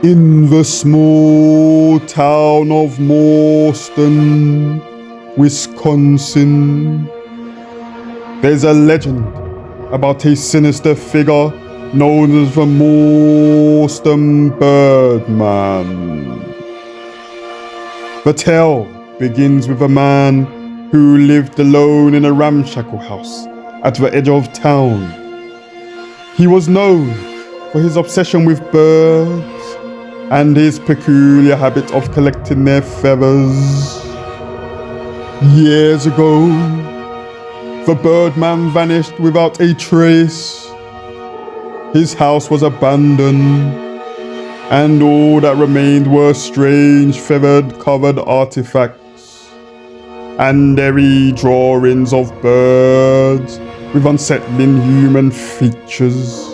In the small town of Mauston, Wisconsin, there's a legend about a sinister figure known as the Mauston Birdman. The tale begins with a man who lived alone in a ramshackle house at the edge of town. He was known for his obsession with birds and his peculiar habit of collecting their feathers. Years ago, the Birdman vanished without a trace. His house was abandoned, and all that remained were strange feathered-covered artifacts and airy drawings of birds with unsettling human features.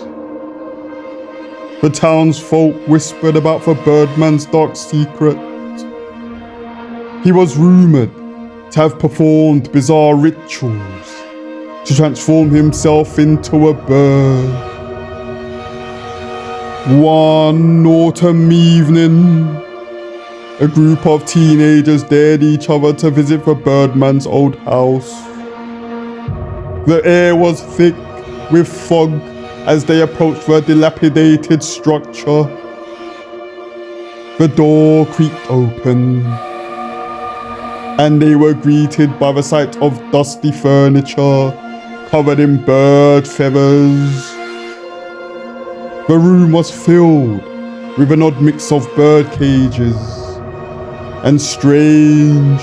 The townsfolk whispered about the Birdman's dark secret. He was rumored to have performed bizarre rituals to transform himself into a bird. One autumn evening, a group of teenagers dared each other to visit the Birdman's old house. The air was thick with fog as they approached the dilapidated structure. The door creaked open, and they were greeted by the sight of dusty furniture covered in bird feathers. The room was filled with an odd mix of bird cages and strange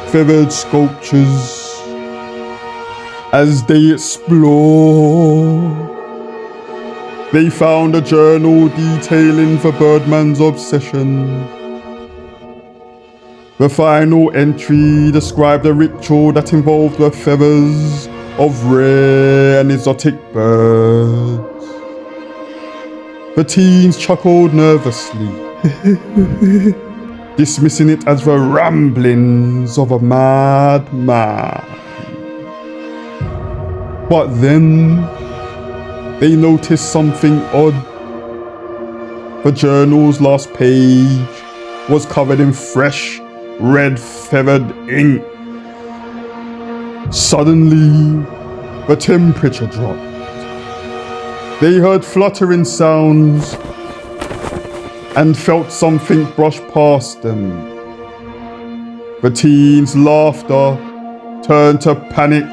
feathered sculptures. As they explored, they found a journal detailing the Birdman's obsession. The final entry described a ritual that involved the feathers of rare and exotic birds. The teens chuckled nervously, dismissing it as the ramblings of a madman. But then they noticed something odd. The journal's last page was covered in fresh, red feathered ink. Suddenly, the temperature dropped. They heard fluttering sounds and felt something brush past them. The teens' laughter turned to panic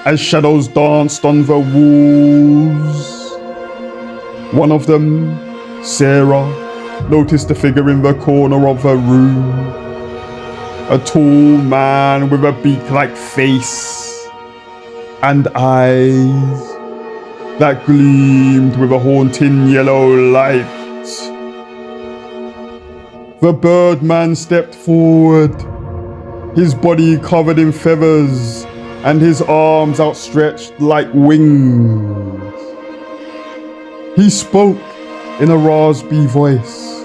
as shadows danced on the walls. One of them, Sarah, noticed a figure in the corner of the room. A tall man with a beak-like face and eyes that gleamed with a haunting yellow light. The Birdman stepped forward, his body covered in feathers and his arms outstretched like wings. He spoke in a raspy voice.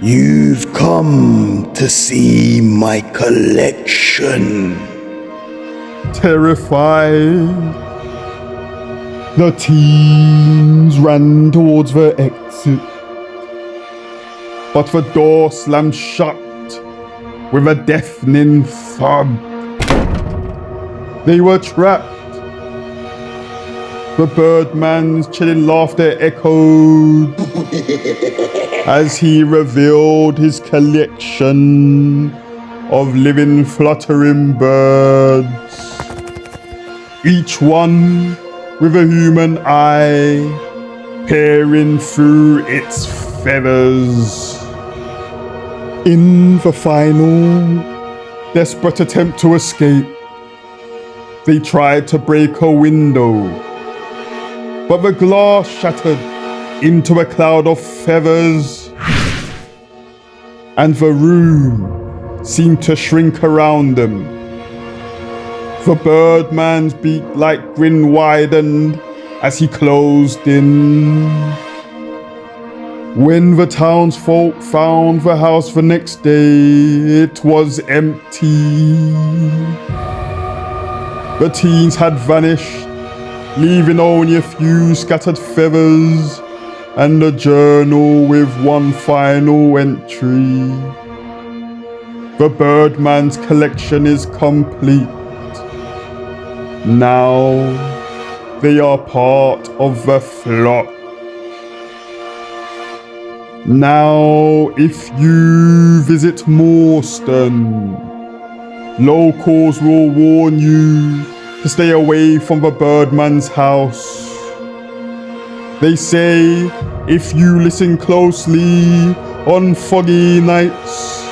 "You've come to see my collection." Terrified, the teens ran towards the exit, but the door slammed shut with a deafening thud. They were trapped. The Birdman's chilling laughter echoed as he revealed his collection of living, fluttering birds, each one with a human eye peering through its feathers. In the final, desperate attempt to escape, they tried to break a window, but the glass shattered into a cloud of feathers, and the room seemed to shrink around them. The Birdman's beak-like grin widened as he closed in. When the townsfolk found the house the next day, it was empty. The teens had vanished, leaving only a few scattered feathers and the journal with one final entry. The Birdman's collection is complete. Now they are part of the flock. Now, if you visit Mauston, locals will warn you to stay away from the Birdman's house. They say if you listen closely on foggy nights,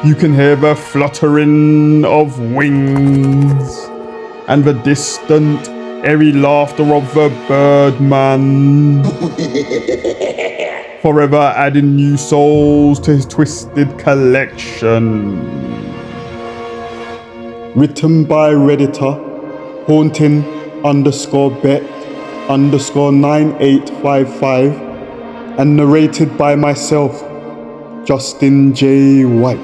you can hear the fluttering of wings and the distant, airy laughter of the Birdman, forever adding new souls to his twisted collection. Written by Redditor, haunting_bet_9855, and narrated by myself, Justin J. White.